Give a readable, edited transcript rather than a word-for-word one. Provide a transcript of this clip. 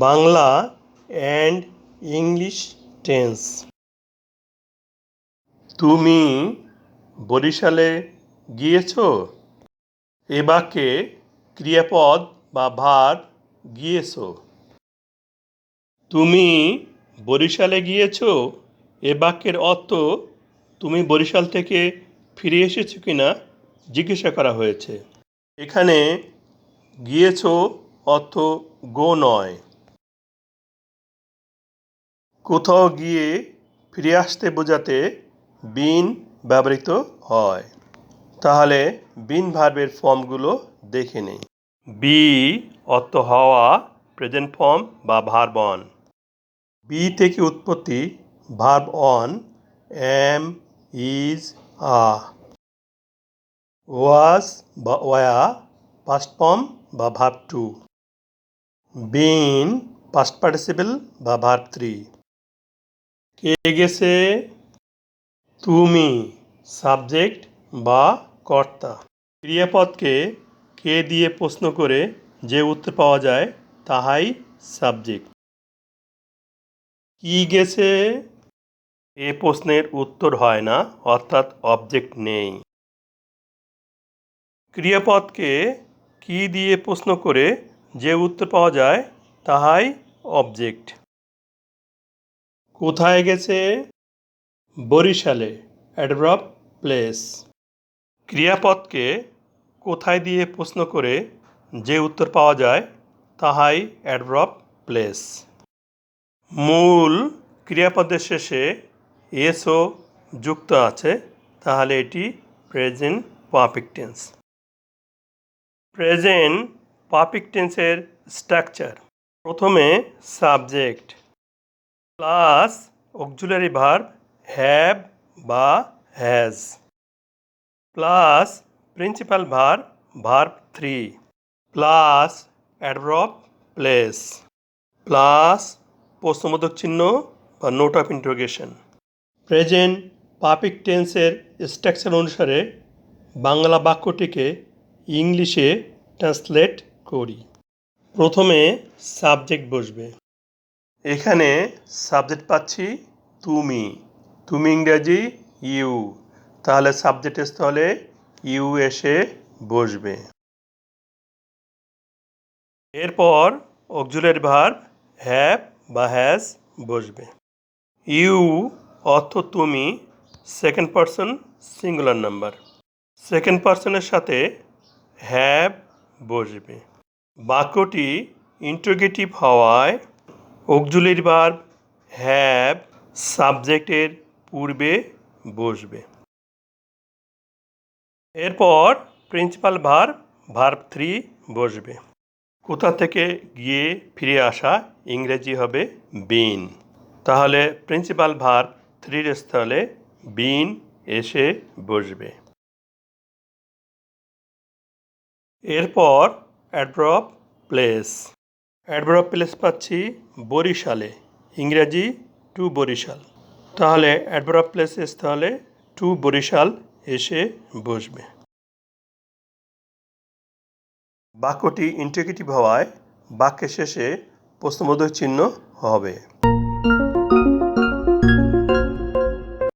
Bangla and English tense. তুমি বরিশালে গিয়েছো? এ বাক্যে ক্রিয়াপদ বা ভার্ব গিয়েছো। তুমি বরিশালে গিয়েছো এ বাক্যের অর্থ তুমি বরিশাল থেকে ফিরে এসেছো কিনা জিজ্ঞাসা করা হয়েছে। এখানে গিয়েছো অর্থ গো নয়। কোথাও গিয়ে ফিরে আসতে বোঝাতে বিন ব্যবহৃত হয়। তাহলে বিন ভার্বের ফর্মগুলো দেখে নেই। বি অর্থ হওয়া, প্রেজেন্ট ফর্ম বা ভার্ব অন। বি থেকে উৎপত্তি ভার্ব অন, এম, ইজ, আ। ওয়াজ বা ওয়া পাস্ট ফর্ম বা ভার্ব টু। বিন পাস্ট পার্টিসিপল বা ভার্ব থ্রি। কে গেছে? তুমি সাবজেক্ট বা কর্তা। ক্রিয়াপদকে কে দিয়ে প্রশ্ন করে যে উত্তর পাওয়া যায় তাহাই সাবজেক্ট। কি গেছে? এ প্রশ্নের উত্তর হয় না, অর্থাৎ অবজেক্ট নেই। ক্রিয়াপদকে কি দিয়ে প্রশ্ন করে যে উত্তর পাওয়া যায় তাহাই অবজেক্ট। কোথায় গেছে? বরিশালে, অ্যাডভার্ব প্লেস। ক্রিয়াপদকে কোথায় দিয়ে প্রশ্ন করে যে উত্তর পাওয়া যায় তাহাই অ্যাডভার্ব প্লেস। মূল ক্রিয়াপদের শেষে এসও যুক্ত আছে, তাহলে এটি present perfect tense. Present perfect টেন্সের স্ট্রাকচার: প্রথমে subject plus auxiliary verb have বা has plus principal verb verb three plus adverb place plus প্রশ্নবোধক চিহ্ন বা note of interrogation. Present perfect টেন্সের স্ট্রাকচার অনুসারে বাংলা বাক্যটিকে ইংলিশে ট্রান্সলেট করি। প্রথমে সাবজেক্ট বসবে। এখানে সাবজেক্ট পাচ্ছি তুমি, তুমি ইংরেজি ইউ, তাহলে সাবজেক্টের স্থলে ইউ এসে বসবে। এরপর অক্সিলারি ভার্ব হ্যাভ বা হ্যাজ বসবে। ইউ অর্থ তুমি, second person singular number. Second পারসনের সাথে হ্যাভ বসবে। বাক্যটি ইন্টারোগেটিভ হওয়ায় অক্সিলারি ভার্ব হ্যাভ সাবজেক্টের পূর্বে বসবে। এরপর প্রিন্সিপাল ভার্ব ভার্ব থ্রি বসবে। কোথা থেকে গিয়ে ফিরে আসা ইংরেজি হবে বিন, তাহলে প্রিন্সিপাল ভার্ব থ্রির স্থলে বিন এসে বসবে। এরপর অ্যাডভার্ব প্লেস। অ্যাডভার্ব প্লেস পাচ্ছি বরিশালে, ইংরেজি টু বরিশাল, তাহলে অ্যাডভার্ব প্লেসের স্থলে টু বরিশাল এসে বসবে। বাক্যটি ইন্টারোগেটিভ হওয়ায় বাক্যের শেষে প্রশ্নবোধক চিহ্ন হবে।